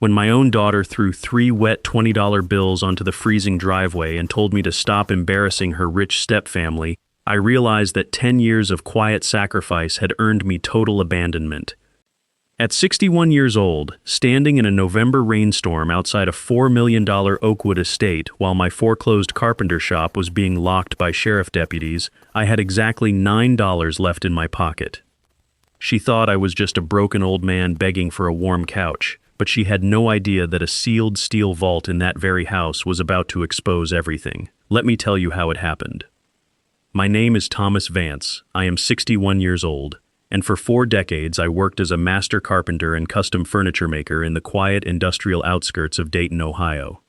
When my own daughter threw 3 wet $20 bills onto the freezing driveway and told me to stop embarrassing her rich stepfamily, I realized that 10 years of quiet sacrifice had earned me total abandonment. At 61 years old, standing in a November rainstorm outside a $4 million Oakwood estate while my foreclosed carpenter shop was being locked by sheriff deputies, I had exactly $9 left in my pocket. She thought I was just a broken old man begging for a warm couch, but she had no idea that a sealed steel vault in that very house was about to expose everything. Let me tell you how it happened. My name is Thomas Vance. I am 61 years old, and for 4 decades I worked as a master carpenter and custom furniture maker in the quiet industrial outskirts of Dayton, Ohio.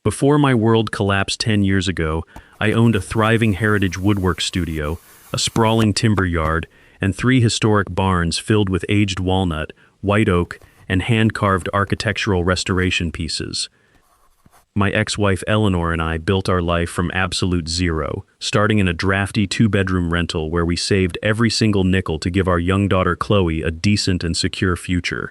Before my world collapsed 10 years ago, I owned a thriving heritage woodwork studio, a sprawling timber yard, and 3 historic barns filled with aged walnut, white oak, and hand-carved architectural restoration pieces. My ex-wife Eleanor and I built our life from absolute zero, starting in a drafty 2-bedroom rental where we saved every single nickel to give our young daughter Chloe a decent and secure future.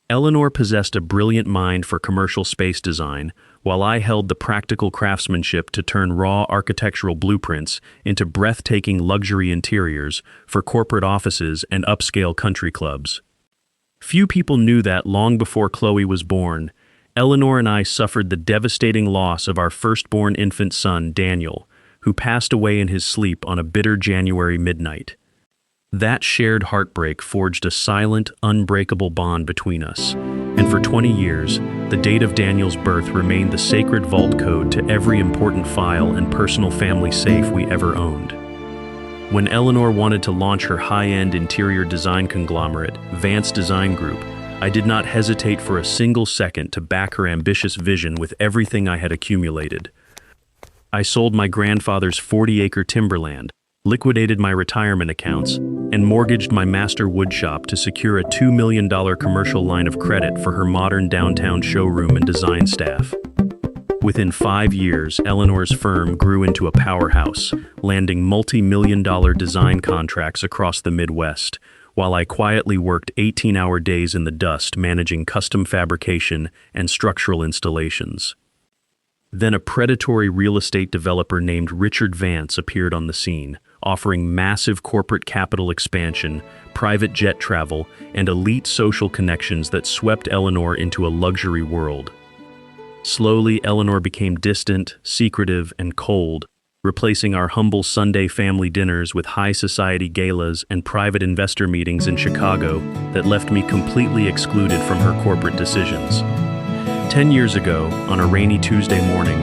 Eleanor possessed a brilliant mind for commercial space design, while I held the practical craftsmanship to turn raw architectural blueprints into breathtaking luxury interiors for corporate offices and upscale country clubs. Few people knew that long before Chloe was born, Eleanor and I suffered the devastating loss of our firstborn infant son, Daniel, who passed away in his sleep on a bitter January midnight. That shared heartbreak forged a silent, unbreakable bond between us, and for 20 years, the date of Daniel's birth remained the sacred vault code to every important file and personal family safe we ever owned. When Eleanor wanted to launch her high-end interior design conglomerate, Vance Design Group, I did not hesitate for a single second to back her ambitious vision with everything I had accumulated. I sold my grandfather's 40-acre timberland, liquidated my retirement accounts, and mortgaged my master woodshop to secure a $2 million commercial line of credit for her modern downtown showroom and design staff. Within 5 years, Eleanor's firm grew into a powerhouse, landing multi-million-dollar design contracts across the Midwest, while I quietly worked 18-hour days in the dust managing custom fabrication and structural installations. Then a predatory real estate developer named Richard Vance appeared on the scene, offering massive corporate capital expansion, private jet travel, and elite social connections that swept Eleanor into a luxury world. Slowly, Eleanor became distant, secretive, and cold, replacing our humble Sunday family dinners with high society galas and private investor meetings in Chicago that left me completely excluded from her corporate decisions. 10 years ago, on a rainy Tuesday morning,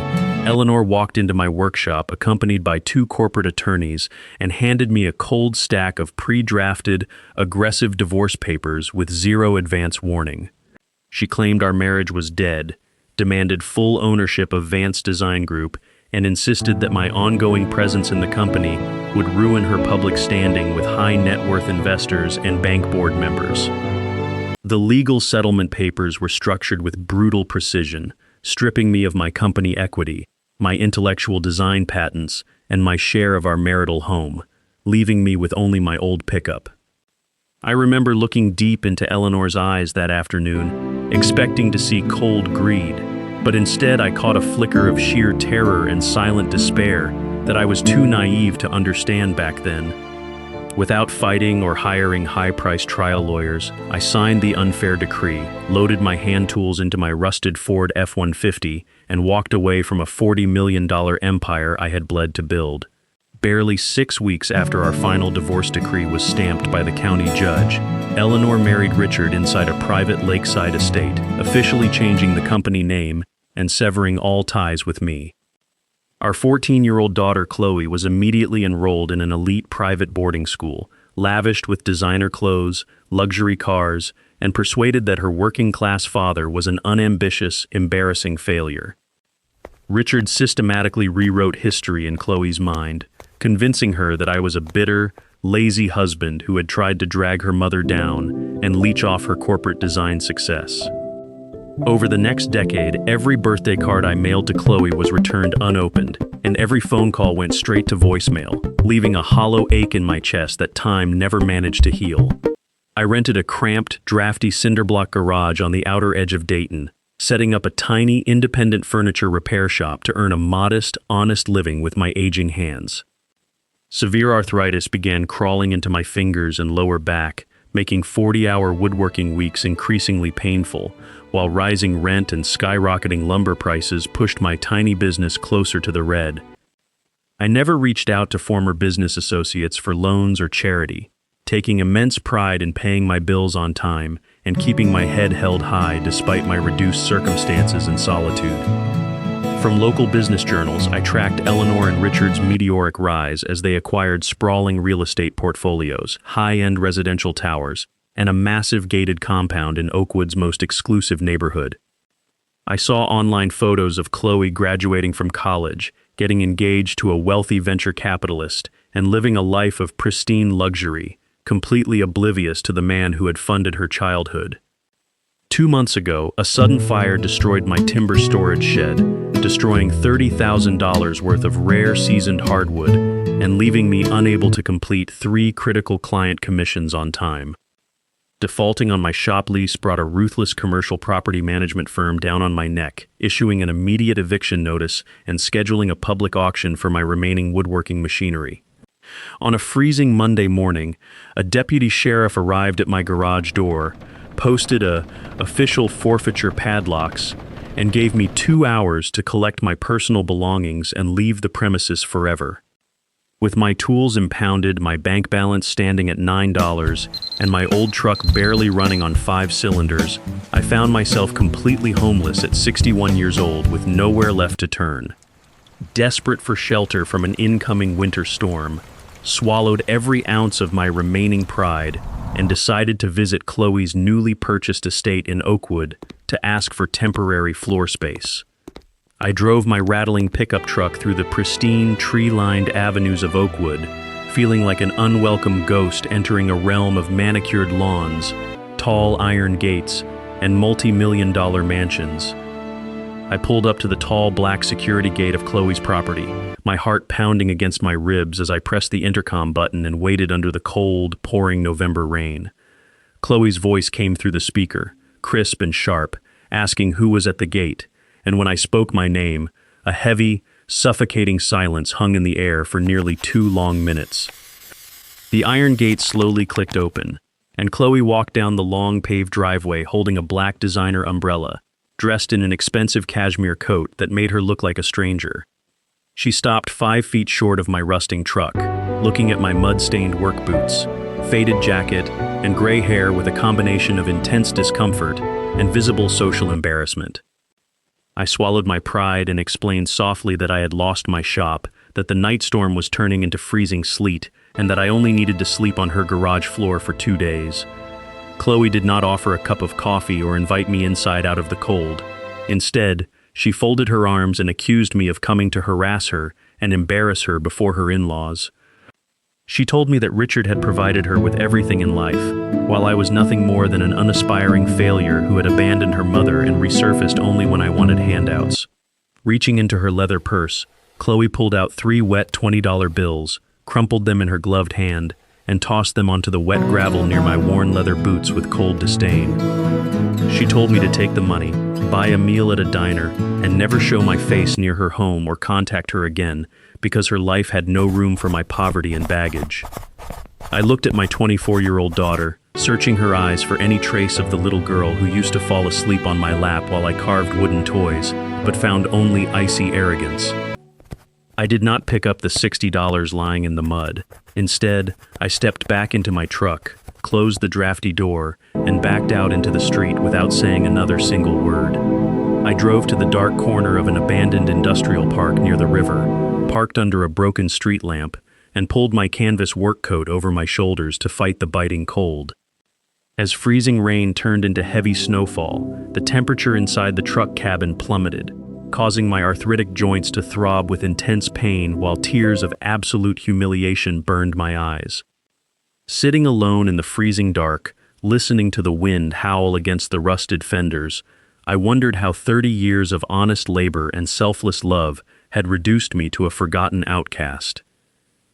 Eleanor walked into my workshop accompanied by 2 corporate attorneys and handed me a cold stack of pre-drafted, aggressive divorce papers with 0 advance warning. She claimed our marriage was dead, demanded full ownership of Vance Design Group, and insisted that my ongoing presence in the company would ruin her public standing with high net worth investors and bank board members. The legal settlement papers were structured with brutal precision, stripping me of my company equity, my intellectual design patents, and my share of our marital home, leaving me with only my old pickup. I remember looking deep into Eleanor's eyes that afternoon, expecting to see cold greed, but instead I caught a flicker of sheer terror and silent despair that I was too naive to understand back then. Without fighting or hiring high-priced trial lawyers, I signed the unfair decree, loaded my hand tools into my rusted Ford F-150, and walked away from a $40 million empire I had bled to build. Barely 6 weeks after our final divorce decree was stamped by the county judge, Eleanor married Richard inside a private lakeside estate, officially changing the company name and severing all ties with me. Our 14-year-old daughter Chloe was immediately enrolled in an elite private boarding school, lavished with designer clothes, luxury cars, and persuaded that her working-class father was an unambitious, embarrassing failure. Richard systematically rewrote history in Chloe's mind, convincing her that I was a bitter, lazy husband who had tried to drag her mother down and leech off her corporate design success. Over the next decade, every birthday card I mailed to Chloe was returned unopened, and every phone call went straight to voicemail, leaving a hollow ache in my chest that time never managed to heal. I rented a cramped, drafty cinderblock garage on the outer edge of Dayton, setting up a tiny, independent furniture repair shop to earn a modest, honest living with my aging hands. Severe arthritis began crawling into my fingers and lower back, making 40-hour woodworking weeks increasingly painful, while rising rent and skyrocketing lumber prices pushed my tiny business closer to the red. I never reached out to former business associates for loans or charity, taking immense pride in paying my bills on time and keeping my head held high despite my reduced circumstances and solitude. From local business journals, I tracked Eleanor and Richard's meteoric rise as they acquired sprawling real estate portfolios, high-end residential towers, and a massive gated compound in Oakwood's most exclusive neighborhood. I saw online photos of Chloe graduating from college, getting engaged to a wealthy venture capitalist, and living a life of pristine luxury, completely oblivious to the man who had funded her childhood. 2 months ago, a sudden fire destroyed my timber storage shed, destroying $30,000 worth of rare seasoned hardwood and leaving me unable to complete 3 critical client commissions on time. Defaulting on my shop lease brought a ruthless commercial property management firm down on my neck, issuing an immediate eviction notice and scheduling a public auction for my remaining woodworking machinery. On a freezing Monday morning, a deputy sheriff arrived at my garage door, posted official forfeiture padlocks, and gave me 2 hours to collect my personal belongings and leave the premises forever. With my tools impounded, my bank balance standing at $9, and my old truck barely running on 5 cylinders, I found myself completely homeless at 61 years old with nowhere left to turn. Desperate for shelter from an incoming winter storm, swallowed every ounce of my remaining pride, and decided to visit Chloe's newly purchased estate in Oakwood to ask for temporary floor space. I drove my rattling pickup truck through the pristine, tree-lined avenues of Oakwood, feeling like an unwelcome ghost entering a realm of manicured lawns, tall iron gates, and multi-million-dollar mansions. I pulled up to the tall black security gate of Chloe's property, my heart pounding against my ribs as I pressed the intercom button and waited under the cold, pouring November rain. Chloe's voice came through the speaker, crisp and sharp, asking who was at the gate, and when I spoke my name, a heavy, suffocating silence hung in the air for nearly 2 long minutes. The iron gate slowly clicked open, and Chloe walked down the long paved driveway holding a black designer umbrella, dressed in an expensive cashmere coat that made her look like a stranger. She stopped 5 feet short of my rusting truck, looking at my mud-stained work boots, faded jacket, and gray hair with a combination of intense discomfort and visible social embarrassment. I swallowed my pride and explained softly that I had lost my shop, that the night storm was turning into freezing sleet, and that I only needed to sleep on her garage floor for 2 days. Chloe did not offer a cup of coffee or invite me inside out of the cold. Instead, she folded her arms and accused me of coming to harass her and embarrass her before her in-laws. She told me that Richard had provided her with everything in life, while I was nothing more than an unaspiring failure who had abandoned her mother and resurfaced only when I wanted handouts. Reaching into her leather purse, Chloe pulled out 3 wet $20 bills, crumpled them in her gloved hand, and tossed them onto the wet gravel near my worn leather boots with cold disdain. She told me to take the money, buy a meal at a diner, and never show my face near her home or contact her again, because her life had no room for my poverty and baggage. I looked at my 24-year-old daughter, searching her eyes for any trace of the little girl who used to fall asleep on my lap while I carved wooden toys, but found only icy arrogance. I did not pick up the $60 lying in the mud. Instead, I stepped back into my truck, closed the drafty door, and backed out into the street without saying another single word. I drove to the dark corner of an abandoned industrial park near the river, parked under a broken street lamp, and pulled my canvas work coat over my shoulders to fight the biting cold. As freezing rain turned into heavy snowfall, the temperature inside the truck cabin plummeted, causing my arthritic joints to throb with intense pain while tears of absolute humiliation burned my eyes. Sitting alone in the freezing dark, listening to the wind howl against the rusted fenders, I wondered how 30 years of honest labor and selfless love had reduced me to a forgotten outcast.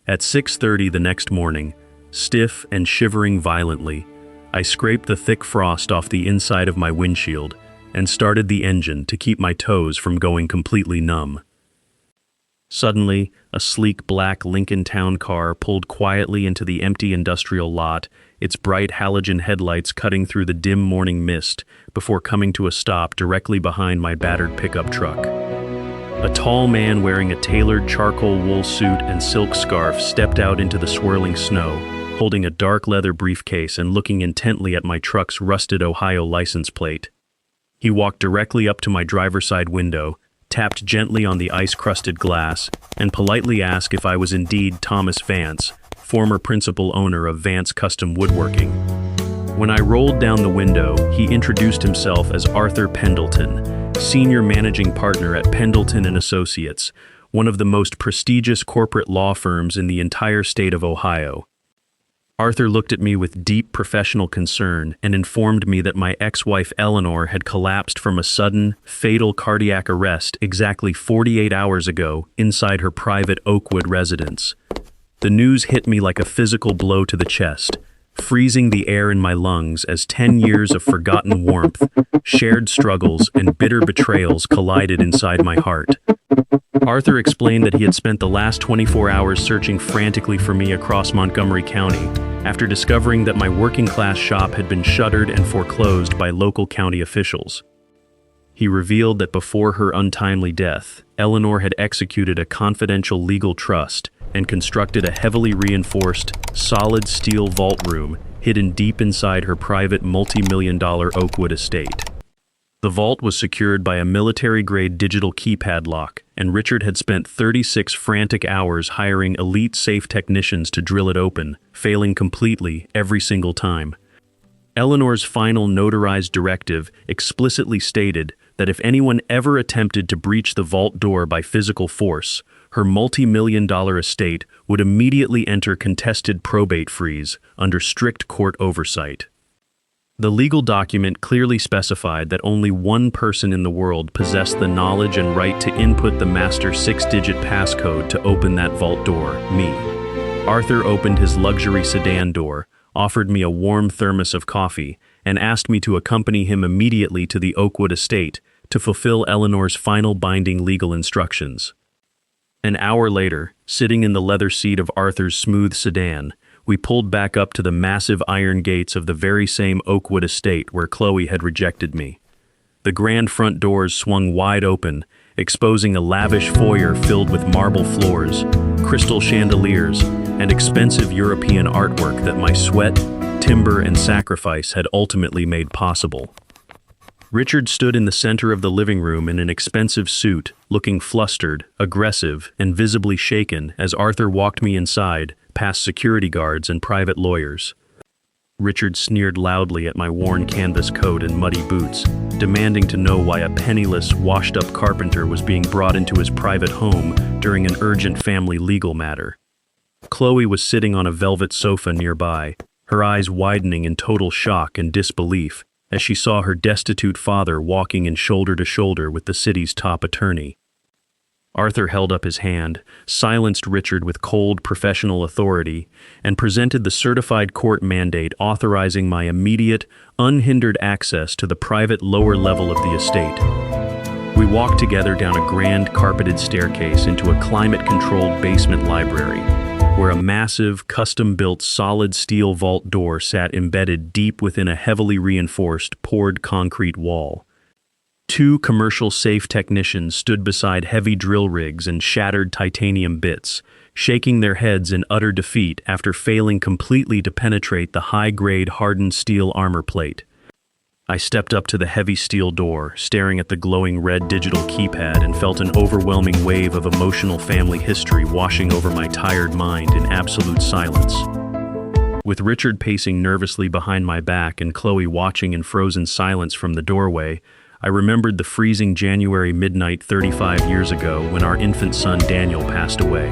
At 6:30 the next morning, stiff and shivering violently, I scraped the thick frost off the inside of my windshield and started the engine to keep my toes from going completely numb. Suddenly, a sleek black Lincoln Town car pulled quietly into the empty industrial lot, its bright halogen headlights cutting through the dim morning mist before coming to a stop directly behind my battered pickup truck. A tall man wearing a tailored charcoal wool suit and silk scarf stepped out into the swirling snow, holding a dark leather briefcase and looking intently at my truck's rusted Ohio license plate. He walked directly up to my driver's side window, tapped gently on the ice-crusted glass, and politely asked if I was indeed Thomas Vance, former principal owner of Vance Custom Woodworking. When I rolled down the window, he introduced himself as Arthur Pendleton, senior managing partner at Pendleton and Associates, one of the most prestigious corporate law firms in the entire state of Ohio. Arthur looked at me with deep professional concern and informed me that my ex-wife Eleanor had collapsed from a sudden, fatal cardiac arrest exactly 48 hours ago inside her private Oakwood residence. The news hit me like a physical blow to the chest, freezing the air in my lungs as 10 years of forgotten warmth, shared struggles, and bitter betrayals collided inside my heart. Arthur explained that he had spent the last 24 hours searching frantically for me across Montgomery County after discovering that my working-class shop had been shuttered and foreclosed by local county officials. He revealed that before her untimely death, Eleanor had executed a confidential legal trust and constructed a heavily reinforced, solid steel vault room hidden deep inside her private multi-million-dollar Oakwood estate. The vault was secured by a military-grade digital keypad lock, and Richard had spent 36 frantic hours hiring elite safe technicians to drill it open, failing completely every single time. Eleanor's final notarized directive explicitly stated that if anyone ever attempted to breach the vault door by physical force, her multi-million-dollar estate would immediately enter contested probate freeze under strict court oversight. The legal document clearly specified that only one person in the world possessed the knowledge and right to input the master 6-digit passcode to open that vault door, me. Arthur opened his luxury sedan door, offered me a warm thermos of coffee, and asked me to accompany him immediately to the Oakwood estate to fulfill Eleanor's final binding legal instructions. An hour later, sitting in the leather seat of Arthur's smooth sedan, we pulled back up to the massive iron gates of the very same Oakwood estate where Chloe had rejected me. The grand front doors swung wide open, exposing a lavish foyer filled with marble floors, crystal chandeliers, and expensive European artwork that my sweat, timber, and sacrifice had ultimately made possible. Richard stood in the center of the living room in an expensive suit, looking flustered, aggressive, and visibly shaken as Arthur walked me inside, past security guards and private lawyers. Richard sneered loudly at my worn canvas coat and muddy boots, demanding to know why a penniless, washed-up carpenter was being brought into his private home during an urgent family legal matter. Chloe was sitting on a velvet sofa nearby, her eyes widening in total shock and disbelief as she saw her destitute father walking in shoulder to shoulder with the city's top attorney. Arthur held up his hand, silenced Richard with cold professional authority, and presented the certified court mandate authorizing my immediate, unhindered access to the private lower level of the estate. We walked together down a grand carpeted staircase into a climate-controlled basement library, where a massive, custom-built solid steel vault door sat embedded deep within a heavily reinforced, poured concrete wall. 2 commercial safe technicians stood beside heavy drill rigs and shattered titanium bits, shaking their heads in utter defeat after failing completely to penetrate the high-grade hardened steel armor plate. I stepped up to the heavy steel door, staring at the glowing red digital keypad, and felt an overwhelming wave of emotional family history washing over my tired mind in absolute silence. With Richard pacing nervously behind my back and Chloe watching in frozen silence from the doorway, I remembered the freezing January midnight 35 years ago when our infant son Daniel passed away.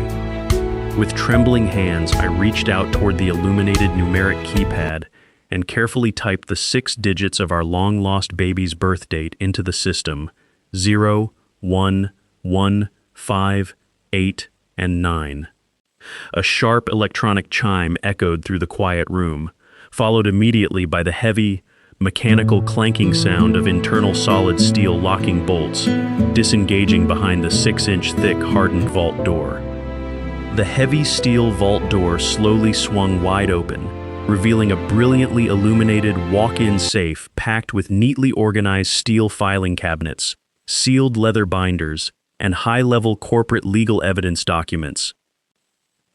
With trembling hands, I reached out toward the illuminated numeric keypad and carefully typed the 6 digits of our long-lost baby's birth date into the system: 0, 1, 1, 5, 8, and 9. A sharp electronic chime echoed through the quiet room, followed immediately by the heavy, mechanical clanking sound of internal solid steel locking bolts, disengaging behind the 6-inch thick hardened vault door. The heavy steel vault door slowly swung wide open, revealing a brilliantly illuminated walk-in safe packed with neatly organized steel filing cabinets, sealed leather binders, and high-level corporate legal evidence documents.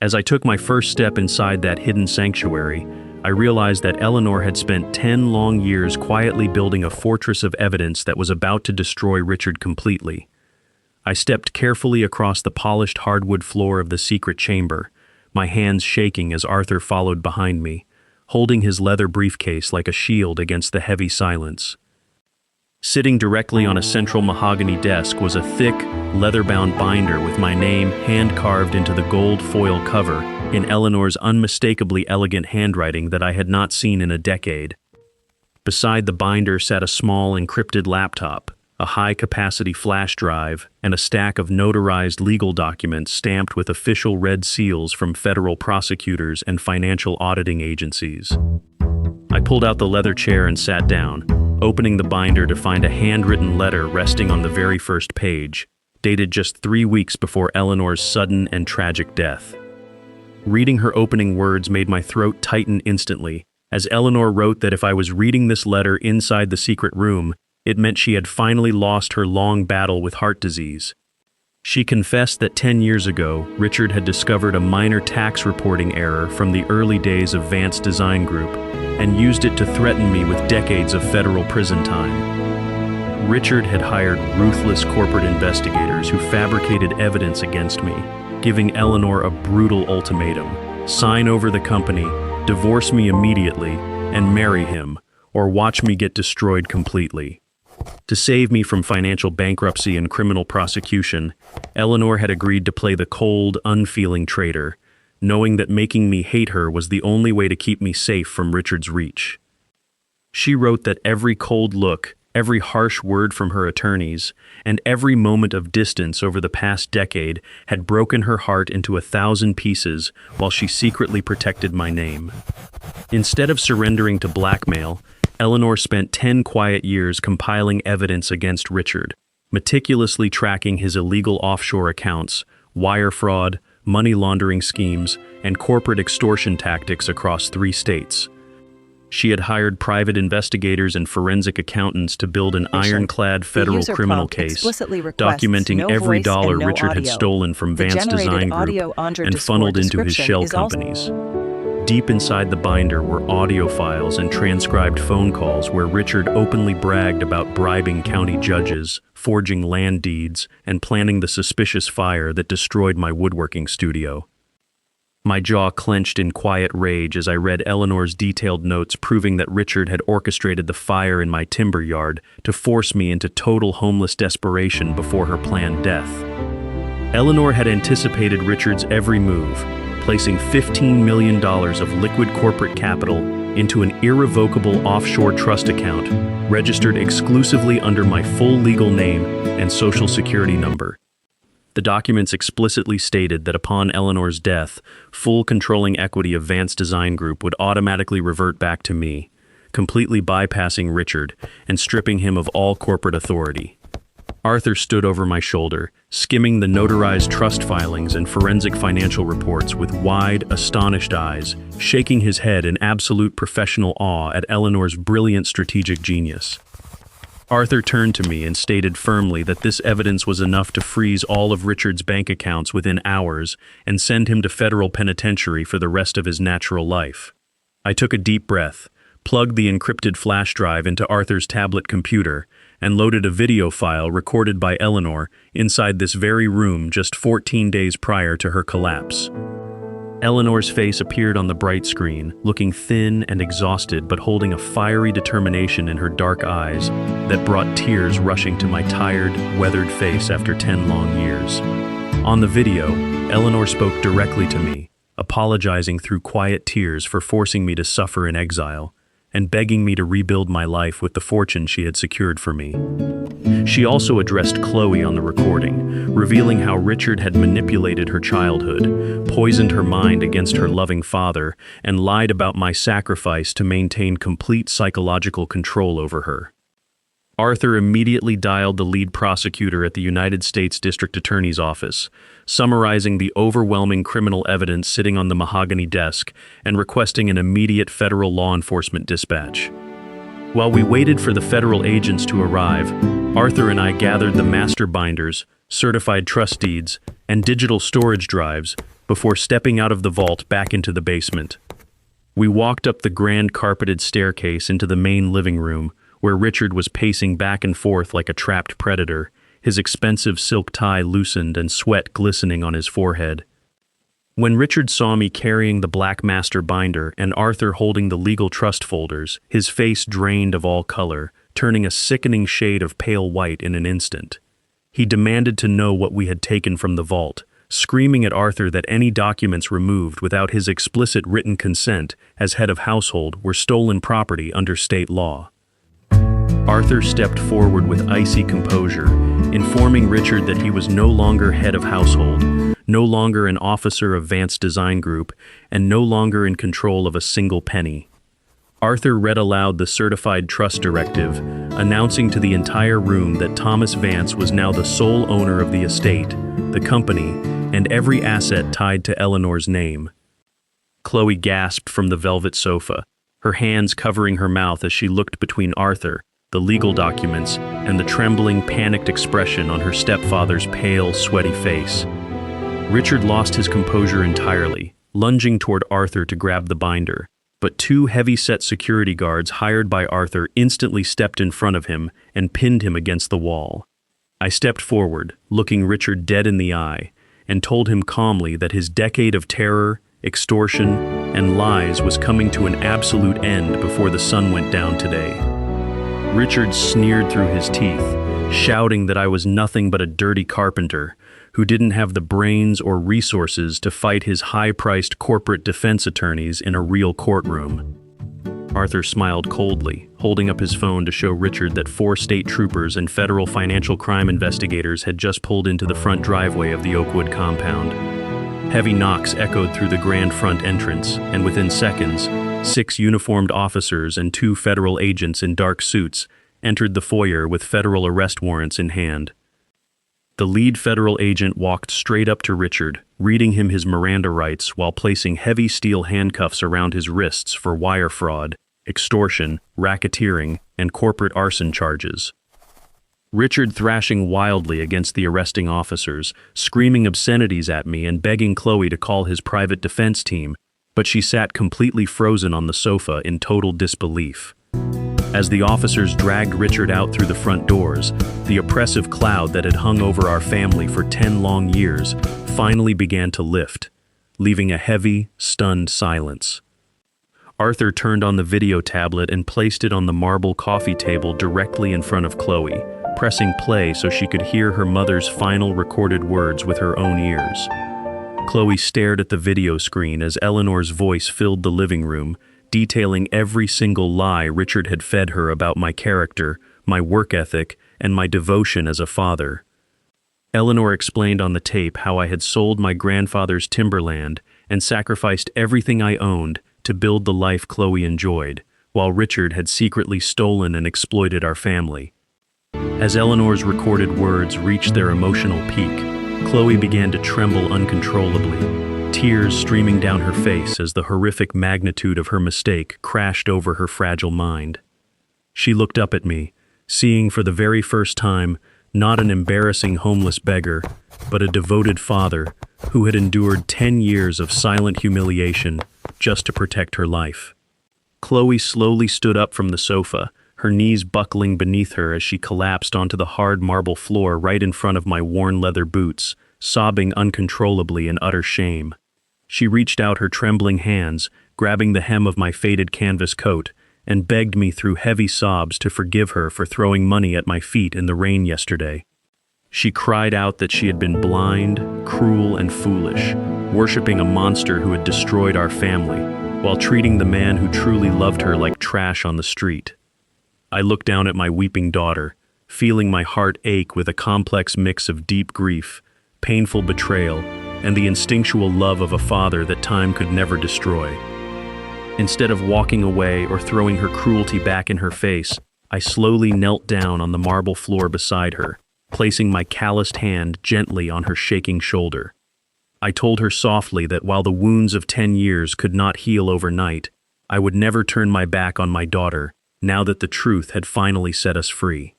As I took my first step inside that hidden sanctuary, I realized that Eleanor had spent 10 long years quietly building a fortress of evidence that was about to destroy Richard completely. I stepped carefully across the polished hardwood floor of the secret chamber, my hands shaking as Arthur followed behind me, holding his leather briefcase like a shield against the heavy silence. Sitting directly on a central mahogany desk was a thick, leather-bound binder with my name hand-carved into the gold foil cover in Eleanor's unmistakably elegant handwriting that I had not seen in a decade. Beside the binder sat a small encrypted laptop, a high-capacity flash drive, and a stack of notarized legal documents stamped with official red seals from federal prosecutors and financial auditing agencies. I pulled out the leather chair and sat down, opening the binder to find a handwritten letter resting on the very first page, dated just 3 weeks before Eleanor's sudden and tragic death. Reading her opening words made my throat tighten instantly, as Eleanor wrote that if I was reading this letter inside the secret room, it meant she had finally lost her long battle with heart disease. She confessed that 10 years ago, Richard had discovered a minor tax reporting error from the early days of Vance Design Group and used it to threaten me with decades of federal prison time. Richard had hired ruthless corporate investigators who fabricated evidence against me, giving Eleanor a brutal ultimatum: sign over the company, divorce me immediately, and marry him, or watch me get destroyed completely. To save me from financial bankruptcy and criminal prosecution, Eleanor had agreed to play the cold, unfeeling traitor, knowing that making me hate her was the only way to keep me safe from Richard's reach. She wrote that every cold look, every harsh word from her attorneys, and every moment of distance over the past decade had broken her heart into 1,000 pieces while she secretly protected my name. Instead of surrendering to blackmail, Eleanor spent 10 quiet years compiling evidence against Richard, meticulously tracking his illegal offshore accounts, wire fraud, money laundering schemes, and corporate extortion tactics across 3 states. She had hired private investigators and forensic accountants to build an ironclad federal criminal case, documenting every dollar Richard had stolen from Vance Design Group and funneled into his shell companies. Deep inside the binder were audio files and transcribed phone calls where Richard openly bragged about bribing county judges, forging land deeds, and planning the suspicious fire that destroyed my woodworking studio. My jaw clenched in quiet rage as I read Eleanor's detailed notes proving that Richard had orchestrated the fire in my timber yard to force me into total homeless desperation before her planned death. Eleanor had anticipated Richard's every move, placing $15 million of liquid corporate capital into an irrevocable offshore trust account registered exclusively under my full legal name and social security number. The documents explicitly stated that upon Eleanor's death, full controlling equity of Vance Design Group would automatically revert back to me, completely bypassing Richard and stripping him of all corporate authority. Arthur stood over my shoulder, skimming the notarized trust filings and forensic financial reports with wide, astonished eyes, shaking his head in absolute professional awe at Eleanor's brilliant strategic genius. Arthur turned to me and stated firmly that this evidence was enough to freeze all of Richard's bank accounts within hours and send him to federal penitentiary for the rest of his natural life. I took a deep breath, plugged the encrypted flash drive into Arthur's tablet computer, and loaded a video file recorded by Eleanor inside this very room just 14 days prior to her collapse. Eleanor's face appeared on the bright screen, looking thin and exhausted but holding a fiery determination in her dark eyes that brought tears rushing to my tired, weathered face after 10 long years. On the video, Eleanor spoke directly to me, apologizing through quiet tears for forcing me to suffer in exile, and begging me to rebuild my life with the fortune she had secured for me. She also addressed Chloe on the recording, revealing how Richard had manipulated her childhood, poisoned her mind against her loving father, and lied about my sacrifice to maintain complete psychological control over her. Arthur immediately dialed the lead prosecutor at the United States District Attorney's Office, summarizing the overwhelming criminal evidence sitting on the mahogany desk and requesting an immediate federal law enforcement dispatch. While we waited for the federal agents to arrive, Arthur and I gathered the master binders, certified trust deeds, and digital storage drives before stepping out of the vault back into the basement. We walked up the grand carpeted staircase into the main living room, where Richard was pacing back and forth like a trapped predator, his expensive silk tie loosened and sweat glistening on his forehead. When Richard saw me carrying the black master binder and Arthur holding the legal trust folders, his face drained of all color, turning a sickening shade of pale white in an instant. He demanded to know what we had taken from the vault, screaming at Arthur that any documents removed without his explicit written consent as head of household were stolen property under state law. Arthur stepped forward with icy composure, informing Richard that he was no longer head of household, no longer an officer of Vance Design Group, and no longer in control of a single penny. Arthur read aloud the certified trust directive, announcing to the entire room that Thomas Vance was now the sole owner of the estate, the company, and every asset tied to Eleanor's name. Chloe gasped from the velvet sofa, her hands covering her mouth as she looked between Arthur, the legal documents, and the trembling, panicked expression on her stepfather's pale, sweaty face. Richard lost his composure entirely, lunging toward Arthur to grab the binder, but two heavy-set security guards hired by Arthur instantly stepped in front of him and pinned him against the wall. I stepped forward, looking Richard dead in the eye, and told him calmly that his decade of terror, extortion, and lies was coming to an absolute end before the sun went down today. Richard sneered through his teeth, shouting that I was nothing but a dirty carpenter who didn't have the brains or resources to fight his high-priced corporate defense attorneys in a real courtroom. Arthur smiled coldly, holding up his phone to show Richard that 4 state troopers and federal financial crime investigators had just pulled into the front driveway of the Oakwood compound. Heavy knocks echoed through the grand front entrance, and within seconds, 6 uniformed officers and 2 federal agents in dark suits entered the foyer with federal arrest warrants in hand. The lead federal agent walked straight up to Richard, reading him his Miranda rights while placing heavy steel handcuffs around his wrists for wire fraud, extortion, racketeering, and corporate arson charges. Richard thrashing wildly against the arresting officers, screaming obscenities at me and begging Chloe to call his private defense team, but she sat completely frozen on the sofa in total disbelief. As the officers dragged Richard out through the front doors, the oppressive cloud that had hung over our family for 10 long years finally began to lift, leaving a heavy, stunned silence. Arthur turned on the video tablet and placed it on the marble coffee table directly in front of Chloe, pressing play so she could hear her mother's final recorded words with her own ears. Chloe stared at the video screen as Eleanor's voice filled the living room, detailing every single lie Richard had fed her about my character, my work ethic, and my devotion as a father. Eleanor explained on the tape how I had sold my grandfather's timberland and sacrificed everything I owned to build the life Chloe enjoyed, while Richard had secretly stolen and exploited our family. As Eleanor's recorded words reached their emotional peak, Chloe began to tremble uncontrollably, tears streaming down her face as the horrific magnitude of her mistake crashed over her fragile mind. She looked up at me, seeing for the very first time not an embarrassing homeless beggar, but a devoted father who had endured 10 years of silent humiliation just to protect her life. Chloe slowly stood up from the sofa, her knees buckling beneath her as she collapsed onto the hard marble floor right in front of my worn leather boots, sobbing uncontrollably in utter shame. She reached out her trembling hands, grabbing the hem of my faded canvas coat, and begged me through heavy sobs to forgive her for throwing money at my feet in the rain yesterday. She cried out that she had been blind, cruel, and foolish, worshiping a monster who had destroyed our family, while treating the man who truly loved her like trash on the street. I looked down at my weeping daughter, feeling my heart ache with a complex mix of deep grief, painful betrayal, and the instinctual love of a father that time could never destroy. Instead of walking away or throwing her cruelty back in her face, I slowly knelt down on the marble floor beside her, placing my calloused hand gently on her shaking shoulder. I told her softly that while the wounds of 10 years could not heal overnight, I would never turn my back on my daughter, now that the truth had finally set us free.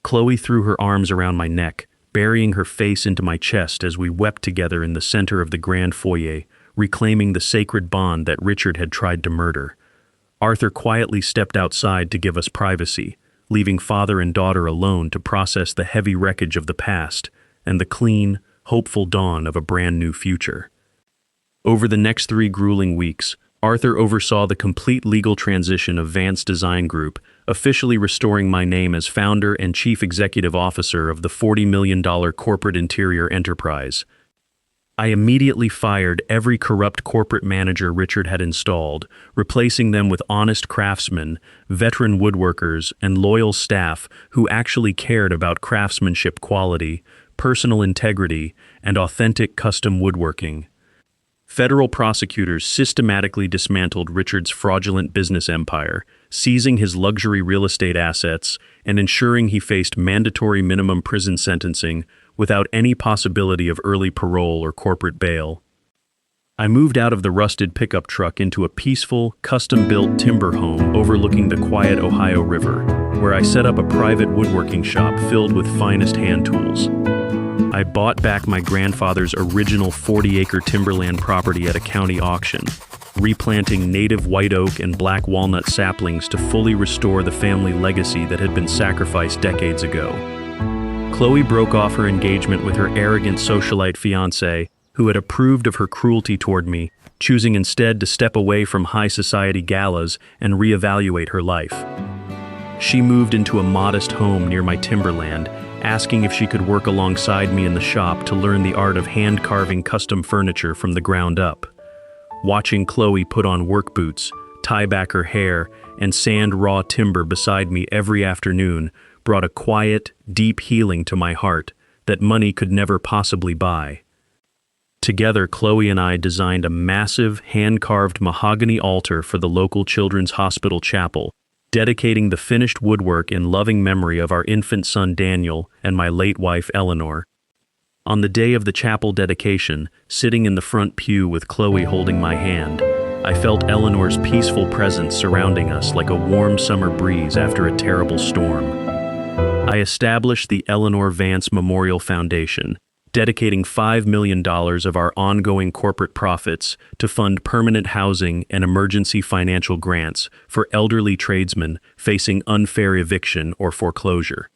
Chloe threw her arms around my neck, burying her face into my chest as we wept together in the center of the grand foyer, reclaiming the sacred bond that Richard had tried to murder. Arthur quietly stepped outside to give us privacy, leaving father and daughter alone to process the heavy wreckage of the past and the clean, hopeful dawn of a brand new future. Over the next 3 grueling weeks, Arthur oversaw the complete legal transition of Vance Design Group, officially restoring my name as founder and chief executive officer of the $40 million corporate interior enterprise. I immediately fired every corrupt corporate manager Richard had installed, replacing them with honest craftsmen, veteran woodworkers, and loyal staff who actually cared about craftsmanship quality, personal integrity, and authentic custom woodworking. Federal prosecutors systematically dismantled Richard's fraudulent business empire, seizing his luxury real estate assets and ensuring he faced mandatory minimum prison sentencing without any possibility of early parole or corporate bail. I moved out of the rusted pickup truck into a peaceful, custom-built timber home overlooking the quiet Ohio River, where I set up a private woodworking shop filled with finest hand tools. I bought back my grandfather's original 40-acre timberland property at a county auction, replanting native white oak and black walnut saplings to fully restore the family legacy that had been sacrificed decades ago. Chloe broke off her engagement with her arrogant socialite fiancé, who had approved of her cruelty toward me, choosing instead to step away from high society galas and reevaluate her life. She moved into a modest home near my timberland, asking if she could work alongside me in the shop to learn the art of hand-carving custom furniture from the ground up. Watching Chloe put on work boots, tie back her hair, and sand raw timber beside me every afternoon brought a quiet, deep healing to my heart that money could never possibly buy. Together, Chloe and I designed a massive, hand-carved mahogany altar for the local children's hospital chapel, dedicating the finished woodwork in loving memory of our infant son Daniel and my late wife Eleanor. On the day of the chapel dedication, sitting in the front pew with Chloe holding my hand, I felt Eleanor's peaceful presence surrounding us like a warm summer breeze after a terrible storm. I established the Eleanor Vance Memorial Foundation, dedicating $5 million of our ongoing corporate profits to fund permanent housing and emergency financial grants for elderly tradesmen facing unfair eviction or foreclosure.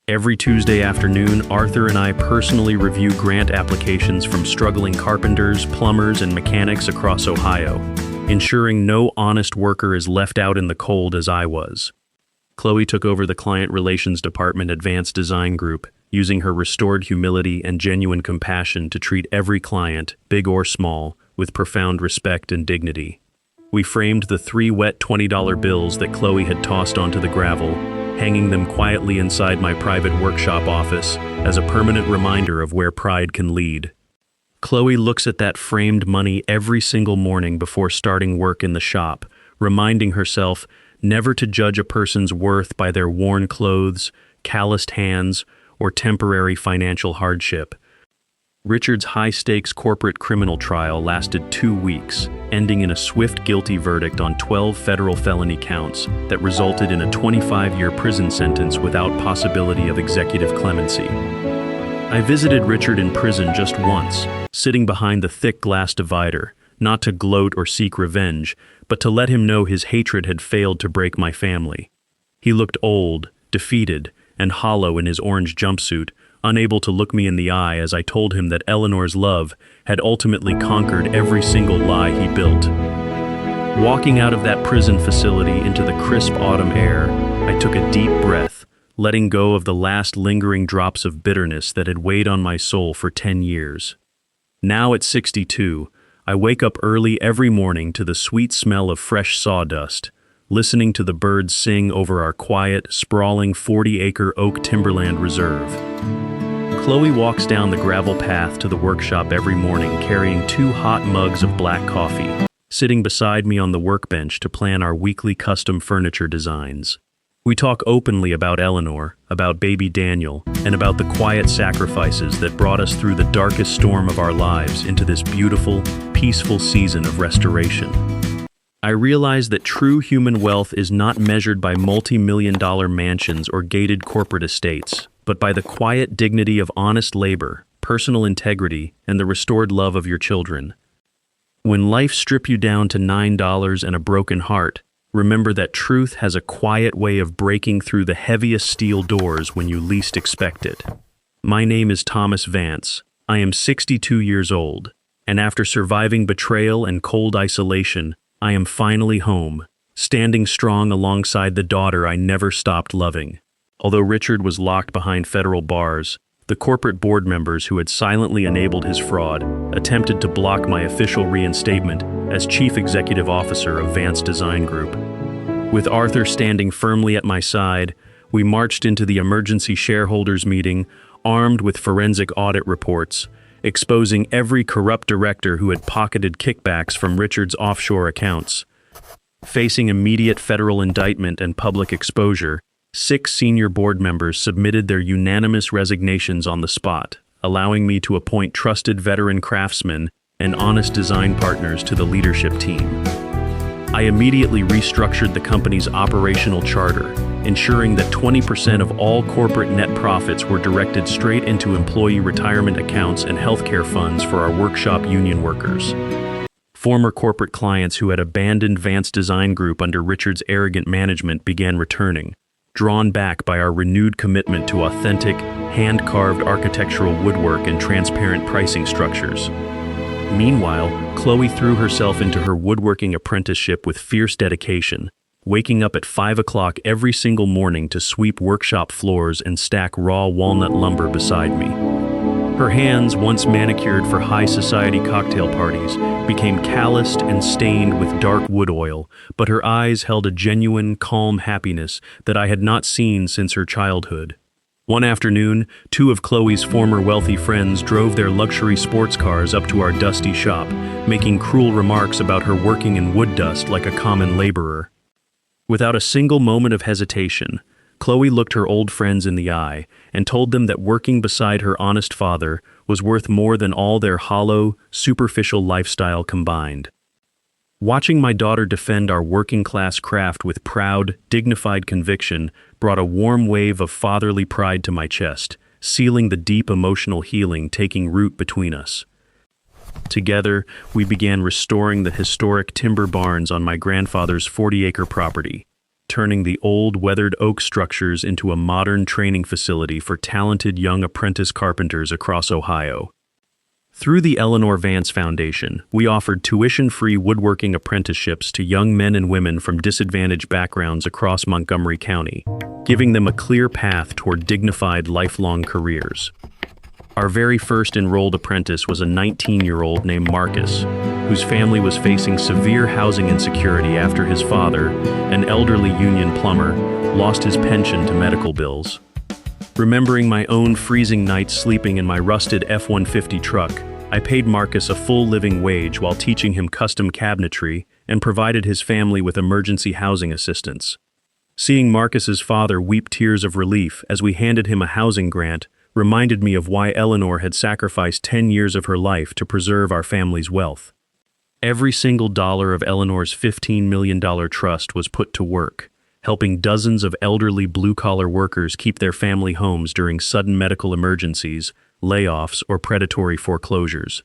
Every Tuesday afternoon, Arthur and I personally review grant applications from struggling carpenters, plumbers, and mechanics across Ohio, ensuring no honest worker is left out in the cold as I was. Chloe took over the client relations department at Vance Design Group, using her restored humility and genuine compassion to treat every client, big or small, with profound respect and dignity. We framed the 3 wet $20 bills that Chloe had tossed onto the gravel, hanging them quietly inside my private workshop office as a permanent reminder of where pride can lead. Chloe looks at that framed money every single morning before starting work in the shop, reminding herself never to judge a person's worth by their worn clothes, calloused hands, or temporary financial hardship. Richard's high-stakes corporate criminal trial lasted 2 weeks, ending in a swift guilty verdict on 12 federal felony counts that resulted in a 25-year prison sentence without possibility of executive clemency. I visited Richard in prison just once, sitting behind the thick glass divider, not to gloat or seek revenge, but to let him know his hatred had failed to break my family. He looked old, defeated, and hollow in his orange jumpsuit, unable to look me in the eye as I told him that Eleanor's love had ultimately conquered every single lie he built. Walking out of that prison facility into the crisp autumn air, I took a deep breath, letting go of the last lingering drops of bitterness that had weighed on my soul for 10 years. Now at 62, I wake up early every morning to the sweet smell of fresh sawdust, listening to the birds sing over our quiet, sprawling 40-acre oak timberland reserve. Chloe walks down the gravel path to the workshop every morning carrying 2 hot mugs of black coffee, sitting beside me on the workbench to plan our weekly custom furniture designs. We talk openly about Eleanor, about baby Daniel, and about the quiet sacrifices that brought us through the darkest storm of our lives into this beautiful, peaceful season of restoration. I realize that true human wealth is not measured by multi-million-dollar mansions or gated corporate estates, but by the quiet dignity of honest labor, personal integrity, and the restored love of your children. When life strips you down to $9 and a broken heart, remember that truth has a quiet way of breaking through the heaviest steel doors when you least expect it. My name is Thomas Vance. I am 62 years old, and after surviving betrayal and cold isolation, I am finally home, standing strong alongside the daughter I never stopped loving. Although Richard was locked behind federal bars, the corporate board members who had silently enabled his fraud attempted to block my official reinstatement as Chief Executive Officer of Vance Design Group. With Arthur standing firmly at my side, we marched into the emergency shareholders meeting, armed with forensic audit reports, exposing every corrupt director who had pocketed kickbacks from Richard's offshore accounts. Facing immediate federal indictment and public exposure, 6 senior board members submitted their unanimous resignations on the spot, allowing me to appoint trusted veteran craftsmen and honest design partners to the leadership team. I immediately restructured the company's operational charter, ensuring that 20% of all corporate net profits were directed straight into employee retirement accounts and healthcare funds for our workshop union workers. Former corporate clients who had abandoned Vance Design Group under Richard's arrogant management began returning, drawn back by our renewed commitment to authentic, hand-carved architectural woodwork and transparent pricing structures. Meanwhile, Chloe threw herself into her woodworking apprenticeship with fierce dedication, waking up at 5 o'clock every single morning to sweep workshop floors and stack raw walnut lumber beside me. Her hands, once manicured for high society cocktail parties, became calloused and stained with dark wood oil, but her eyes held a genuine, calm happiness that I had not seen since her childhood. One afternoon, 2 of Chloe's former wealthy friends drove their luxury sports cars up to our dusty shop, making cruel remarks about her working in wood dust like a common laborer. Without a single moment of hesitation, Chloe looked her old friends in the eye and told them that working beside her honest father was worth more than all their hollow, superficial lifestyle combined. Watching my daughter defend our working-class craft with proud, dignified conviction brought a warm wave of fatherly pride to my chest, sealing the deep emotional healing taking root between us. Together, we began restoring the historic timber barns on my grandfather's 40-acre property, turning the old, weathered oak structures into a modern training facility for talented young apprentice carpenters across Ohio. Through the Eleanor Vance Foundation, we offered tuition-free woodworking apprenticeships to young men and women from disadvantaged backgrounds across Montgomery County, giving them a clear path toward dignified lifelong careers. Our very first enrolled apprentice was a 19-year-old named Marcus, whose family was facing severe housing insecurity after his father, an elderly union plumber, lost his pension to medical bills. Remembering my own freezing nights sleeping in my rusted F-150 truck, I paid Marcus a full living wage while teaching him custom cabinetry and provided his family with emergency housing assistance. Seeing Marcus's father weep tears of relief as we handed him a housing grant reminded me of why Eleanor had sacrificed 10 years of her life to preserve our family's wealth. Every single dollar of Eleanor's $15 million trust was put to work, helping dozens of elderly blue-collar workers keep their family homes during sudden medical emergencies, layoffs, or predatory foreclosures.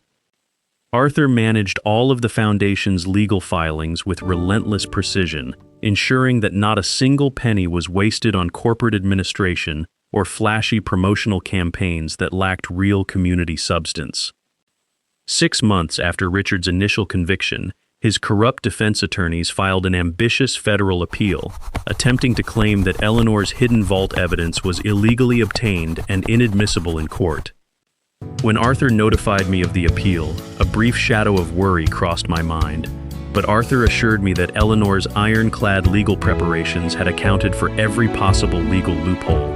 Arthur managed all of the foundation's legal filings with relentless precision, ensuring that not a single penny was wasted on corporate administration or flashy promotional campaigns that lacked real community substance. 6 months after Richard's initial conviction, his corrupt defense attorneys filed an ambitious federal appeal, attempting to claim that Eleanor's hidden vault evidence was illegally obtained and inadmissible in court. When Arthur notified me of the appeal, a brief shadow of worry crossed my mind. But Arthur assured me that Eleanor's ironclad legal preparations had accounted for every possible legal loophole.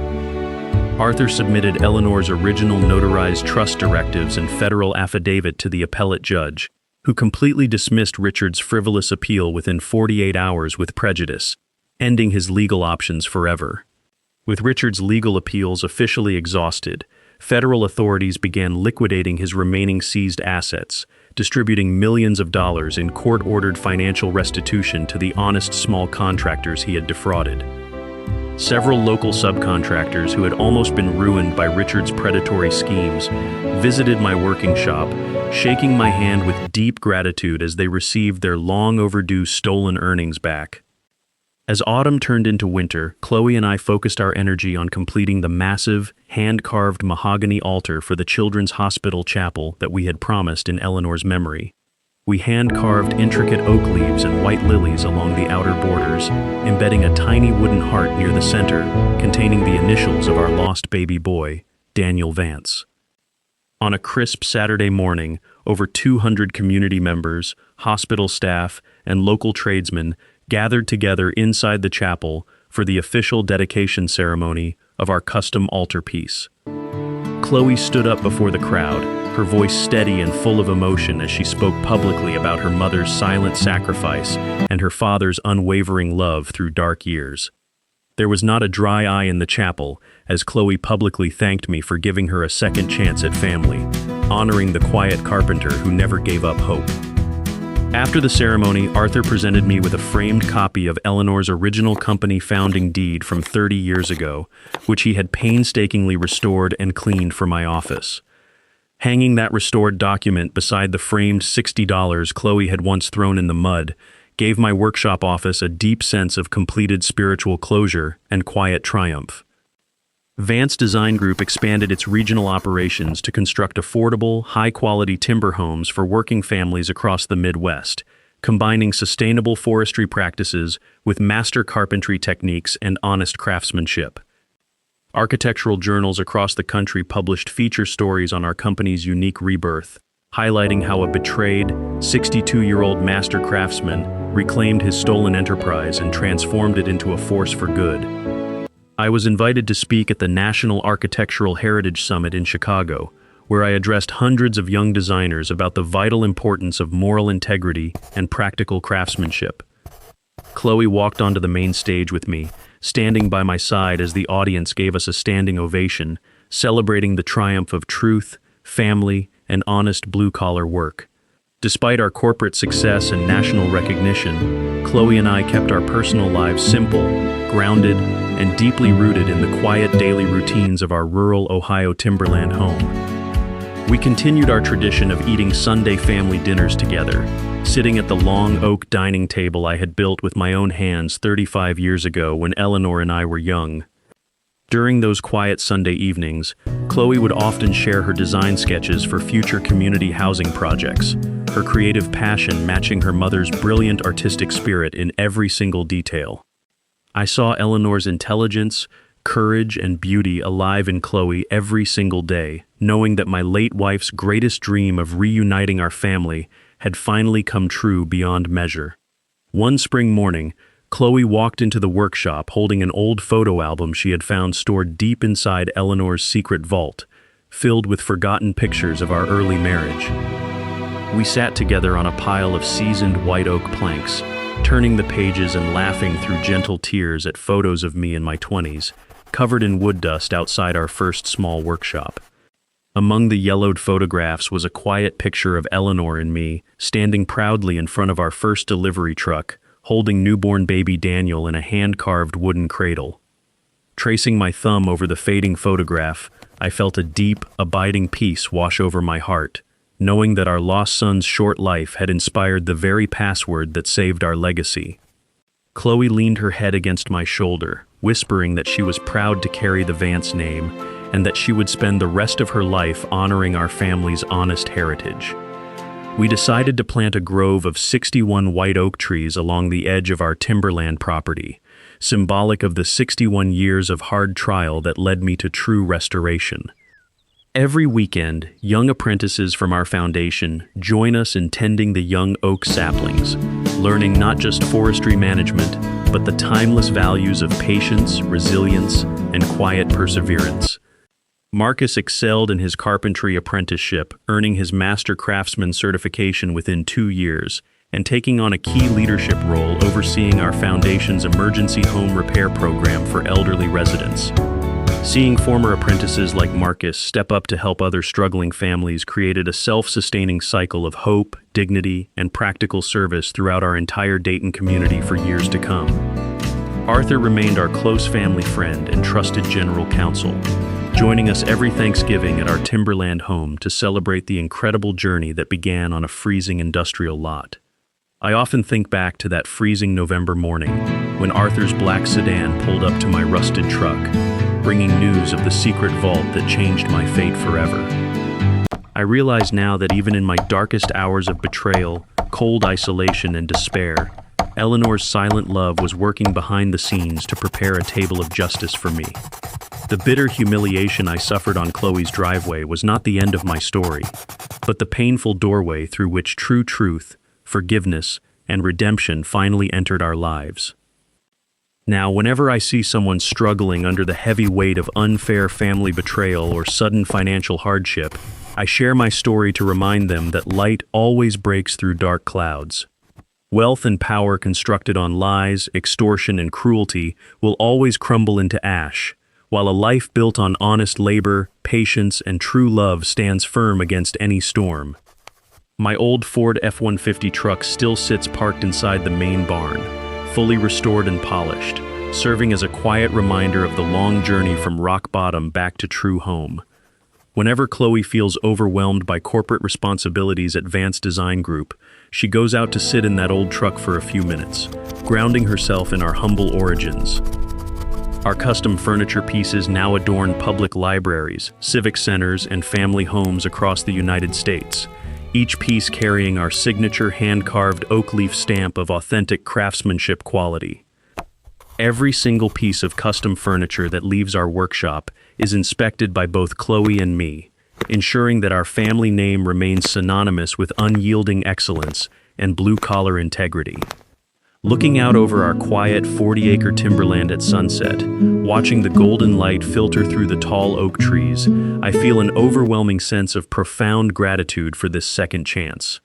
Arthur submitted Eleanor's original notarized trust directives and federal affidavit to the appellate judge, who completely dismissed Richard's frivolous appeal within 48 hours with prejudice, ending his legal options forever. With Richard's legal appeals officially exhausted, federal authorities began liquidating his remaining seized assets, distributing millions of dollars in court-ordered financial restitution to the honest small contractors he had defrauded. Several local subcontractors who had almost been ruined by Richard's predatory schemes visited my working shop, shaking my hand with deep gratitude as they received their long-overdue stolen earnings back. As autumn turned into winter, Chloe and I focused our energy on completing the massive, hand-carved mahogany altar for the Children's Hospital Chapel that we had promised in Eleanor's memory. We hand-carved intricate oak leaves and white lilies along the outer borders, embedding a tiny wooden heart near the center, containing the initials of our lost baby boy, Daniel Vance. On a crisp Saturday morning, over 200 community members, hospital staff, and local tradesmen gathered together inside the chapel for the official dedication ceremony of our custom altarpiece. Chloe stood up before the crowd, her voice steady and full of emotion as she spoke publicly about her mother's silent sacrifice and her father's unwavering love through dark years. There was not a dry eye in the chapel as Chloe publicly thanked me for giving her a second chance at family, honoring the quiet carpenter who never gave up hope. After the ceremony, Arthur presented me with a framed copy of Eleanor's original company founding deed from 30 years ago, which he had painstakingly restored and cleaned for my office. Hanging that restored document beside the framed $60 Chloe had once thrown in the mud gave my workshop office a deep sense of completed spiritual closure and quiet triumph. Vance Design Group expanded its regional operations to construct affordable, high-quality timber homes for working families across the Midwest, combining sustainable forestry practices with master carpentry techniques and honest craftsmanship. Architectural journals across the country published feature stories on our company's unique rebirth, highlighting how a betrayed, 62-year-old master craftsman reclaimed his stolen enterprise and transformed it into a force for good. I was invited to speak at the National Architectural Heritage Summit in Chicago, where I addressed hundreds of young designers about the vital importance of moral integrity and practical craftsmanship. Chloe walked onto the main stage with me, standing by my side as the audience gave us a standing ovation, celebrating the triumph of truth, family, and honest blue-collar work. Despite our corporate success and national recognition, Chloe and I kept our personal lives simple, grounded, and deeply rooted in the quiet daily routines of our rural Ohio timberland home. We continued our tradition of eating Sunday family dinners together, sitting at the long oak dining table I had built with my own hands 35 years ago when Eleanor and I were young. During those quiet Sunday evenings, Chloe would often share her design sketches for future community housing projects, her creative passion matching her mother's brilliant artistic spirit in every single detail. I saw Eleanor's intelligence, courage, and beauty alive in Chloe every single day, knowing that my late wife's greatest dream of reuniting our family had finally come true beyond measure. One spring morning, Chloe walked into the workshop holding an old photo album she had found stored deep inside Eleanor's secret vault, filled with forgotten pictures of our early marriage. We sat together on a pile of seasoned white oak planks, turning the pages and laughing through gentle tears at photos of me in my 20s, covered in wood dust outside our first small workshop. Among the yellowed photographs was a quiet picture of Eleanor and me, standing proudly in front of our first delivery truck, holding newborn baby Daniel in a hand-carved wooden cradle. Tracing my thumb over the fading photograph, I felt a deep, abiding peace wash over my heart, knowing that our lost son's short life had inspired the very password that saved our legacy. Chloe leaned her head against my shoulder, whispering that she was proud to carry the Vance name and that she would spend the rest of her life honoring our family's honest heritage. We decided to plant a grove of 61 white oak trees along the edge of our timberland property, symbolic of the 61 years of hard trial that led me to true restoration. Every weekend, young apprentices from our foundation join us in tending the young oak saplings, learning not just forestry management, but the timeless values of patience, resilience, and quiet perseverance. Marcus excelled in his carpentry apprenticeship, earning his master craftsman certification within 2 years, and taking on a key leadership role overseeing our foundation's emergency home repair program for elderly residents. Seeing former apprentices like Marcus step up to help other struggling families created a self-sustaining cycle of hope, dignity, and practical service throughout our entire Dayton community for years to come. Arthur remained our close family friend and trusted general counsel, joining us every Thanksgiving at our Timberland home to celebrate the incredible journey that began on a freezing industrial lot. I often think back to that freezing November morning when Arthur's black sedan pulled up to my rusted truck, bringing news of the secret vault that changed my fate forever. I realize now that even in my darkest hours of betrayal, cold isolation, and despair, Eleanor's silent love was working behind the scenes to prepare a table of justice for me. The bitter humiliation I suffered on Chloe's driveway was not the end of my story, but the painful doorway through which true truth, forgiveness, and redemption finally entered our lives. Now, whenever I see someone struggling under the heavy weight of unfair family betrayal or sudden financial hardship, I share my story to remind them that light always breaks through dark clouds. Wealth and power constructed on lies, extortion, and cruelty will always crumble into ash, while a life built on honest labor, patience, and true love stands firm against any storm. My old Ford F-150 truck still sits parked inside the main barn, fully restored and polished, serving as a quiet reminder of the long journey from rock bottom back to true home. Whenever Chloe feels overwhelmed by corporate responsibilities at Vance Design Group, she goes out to sit in that old truck for a few minutes, grounding herself in our humble origins. Our custom furniture pieces now adorn public libraries, civic centers, and family homes across the United States, each piece carrying our signature hand-carved oak leaf stamp of authentic craftsmanship quality. Every single piece of custom furniture that leaves our workshop is inspected by both Chloe and me, ensuring that our family name remains synonymous with unyielding excellence and blue-collar integrity. Looking out over our quiet 40-acre timberland at sunset, watching the golden light filter through the tall oak trees, I feel an overwhelming sense of profound gratitude for this second chance.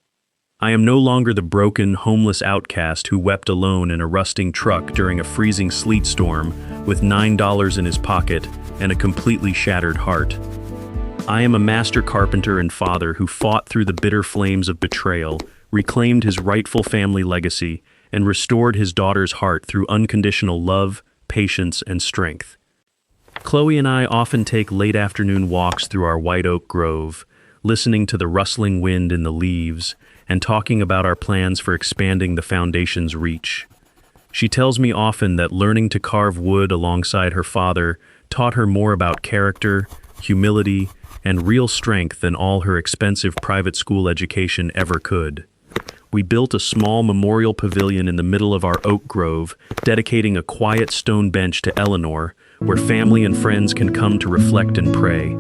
I am no longer the broken, homeless outcast who wept alone in a rusting truck during a freezing sleet storm with $9 in his pocket and a completely shattered heart. I am a master carpenter and father who fought through the bitter flames of betrayal, reclaimed his rightful family legacy, and restored his daughter's heart through unconditional love, patience, and strength. Chloe and I often take late afternoon walks through our white oak grove, listening to the rustling wind in the leaves and talking about our plans for expanding the foundation's reach. She tells me often that learning to carve wood alongside her father taught her more about character, humility, and real strength than all her expensive private school education ever could. We built a small memorial pavilion in the middle of our oak grove, dedicating a quiet stone bench to Eleanor, where family and friends can come to reflect and pray.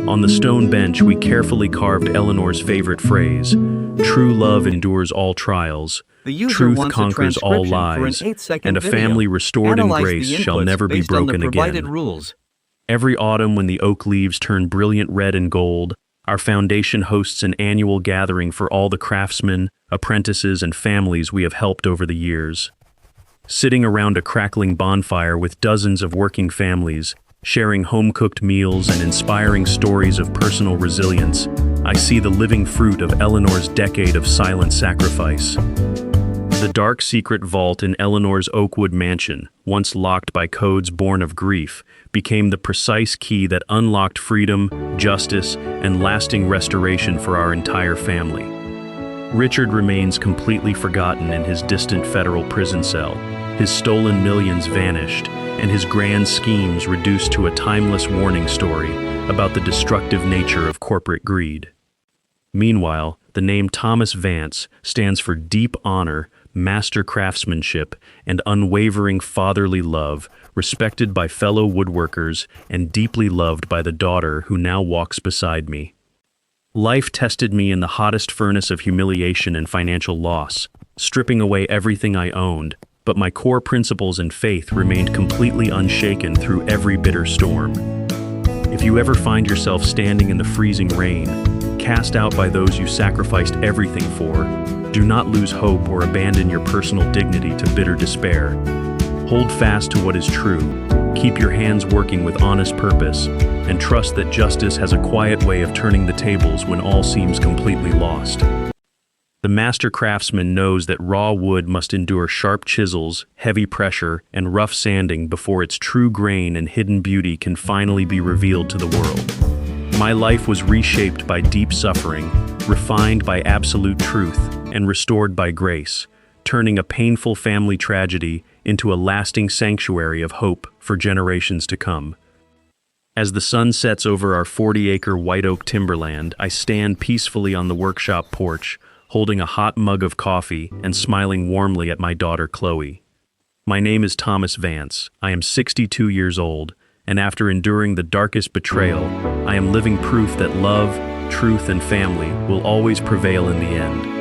On the stone bench, we carefully carved Eleanor's favorite phrase, "True love endures all trials, truth conquers all lies, and a family restored in grace shall never be broken again." Every autumn when the oak leaves turn brilliant red and gold, our foundation hosts an annual gathering for all the craftsmen, apprentices, and families we have helped over the years. Sitting around a crackling bonfire with dozens of working families, sharing home-cooked meals and inspiring stories of personal resilience, I see the living fruit of Eleanor's decade of silent sacrifice. The dark secret vault in Eleanor's Oakwood mansion, once locked by codes born of grief, became the precise key that unlocked freedom, justice, and lasting restoration for our entire family. Richard remains completely forgotten in his distant federal prison cell, his stolen millions vanished, and his grand schemes reduced to a timeless warning story about the destructive nature of corporate greed. Meanwhile, the name Thomas Vance stands for deep honor, master craftsmanship, and unwavering fatherly love, respected by fellow woodworkers, and deeply loved by the daughter who now walks beside me. Life tested me in the hottest furnace of humiliation and financial loss, stripping away everything I owned, but my core principles and faith remained completely unshaken through every bitter storm. If you ever find yourself standing in the freezing rain, cast out by those you sacrificed everything for, do not lose hope or abandon your personal dignity to bitter despair. Hold fast to what is true, keep your hands working with honest purpose, and trust that justice has a quiet way of turning the tables when all seems completely lost. The master craftsman knows that raw wood must endure sharp chisels, heavy pressure, and rough sanding before its true grain and hidden beauty can finally be revealed to the world. My life was reshaped by deep suffering, refined by absolute truth, and restored by grace, turning a painful family tragedy into a lasting sanctuary of hope for generations to come. As the sun sets over our 40-acre white oak timberland, I stand peacefully on the workshop porch, holding a hot mug of coffee and smiling warmly at my daughter Chloe. My name is Thomas Vance. I am 62 years old, and after enduring the darkest betrayal, I am living proof that love, truth, and family will always prevail in the end.